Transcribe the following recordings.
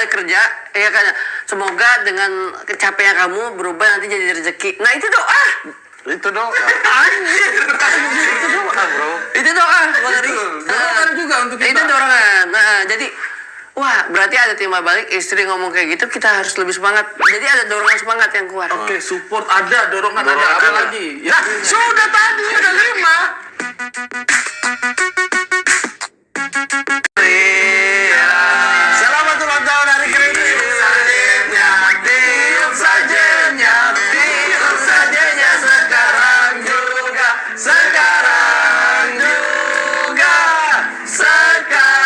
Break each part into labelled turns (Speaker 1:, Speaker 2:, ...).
Speaker 1: balik kerja, ya kan. Semoga dengan kecapean kamu berubah nanti jadi rezeki. Nah itu doa.
Speaker 2: Itu doa.
Speaker 1: Anjir.
Speaker 2: Itu doa, bro.
Speaker 1: Itu doa, Bang Ari.
Speaker 3: Dorongan juga untuk kita.
Speaker 1: Itu dorongan. Nah, jadi wah, berarti ada timbal balik istri ngomong kayak gitu, kita harus lebih semangat. Jadi ada dorongan semangat yang kuat.
Speaker 3: Oke, support ada, dorongan ada, apa
Speaker 2: ada.
Speaker 3: lagi?
Speaker 2: Ya, sudah tadi, udah 5. Selamat ulang tahun hari Krimis. Tiup sajennya, tiup sajennya sekarang juga, sekarang juga, sekarang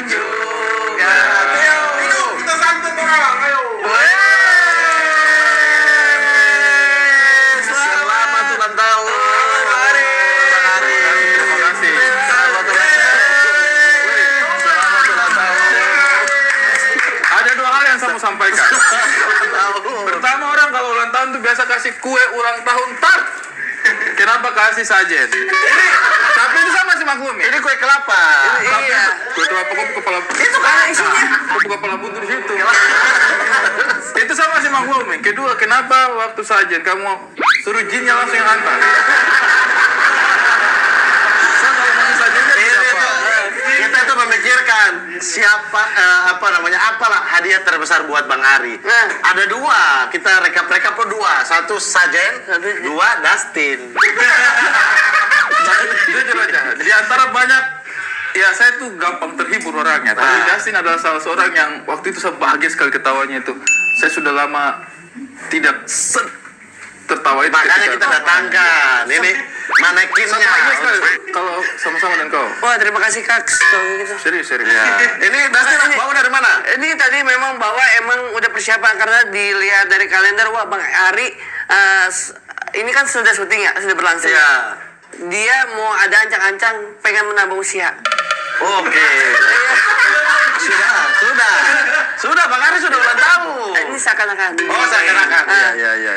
Speaker 2: juga. Tiup, kita santun orang, ayo. Selamat ulang tahun.
Speaker 3: Terima kasih.
Speaker 2: Selamat ulang tahun. Selamat ulang tahun.
Speaker 3: Ada dua hal yang saya mau sampaikan. Pertama, orang kalau ulang tahun tuh biasa kasih kue ulang tahun tart. Kenapa kasih sajen? Tapi itu sama sih maklumi.
Speaker 2: Ini kue kelapa.
Speaker 1: Iya.
Speaker 3: Kue kelapa kok kepala.
Speaker 1: Itu kan isinya.
Speaker 3: Kok kepala butuh di situ. Itu sama sih maklumi. Kedua, kenapa waktu sajen kamu suruh jinnya langsung yang antar? Saya kalau mau sajennya siapa?
Speaker 2: Kita tuh memikirkan siapa apalah hadiah terbesar buat Bang Ari.
Speaker 1: Nah.
Speaker 2: Ada dua, kita rekap dua. Satu Sajen, dua Dustin.
Speaker 3: Jujur aja, di antara banyak, ya saya tuh gampang terhibur orangnya. Tapi Justin adalah salah seorang yang waktu itu saya bahagia sekali ketawanya itu. Saya sudah lama tidak tertawa itu.
Speaker 2: Makanya
Speaker 3: ketika-
Speaker 2: kita datangkan. Ini
Speaker 3: Saya
Speaker 2: manekinnya.
Speaker 3: bahagia sekali kalau sama-sama dengan kau.
Speaker 1: Wah, terima kasih Kak. Kalau gitu.
Speaker 3: Serius.
Speaker 2: Ya. Ini Dustin bawa dari mana?
Speaker 1: Ini tadi memang bahwa emang udah persiapan karena dilihat dari kalender, wah Bang Ari ini kan sudah syuting ya, sudah berlangsung.
Speaker 2: Iya.
Speaker 1: Dia mau ada ancang-ancang pengen menambah usia.
Speaker 2: Oke. Sudah. Bang Ari sudah ulang tahun.
Speaker 1: Ini seakan-akan.
Speaker 2: Oh, seakan-akan.
Speaker 1: Ah.
Speaker 2: Iya.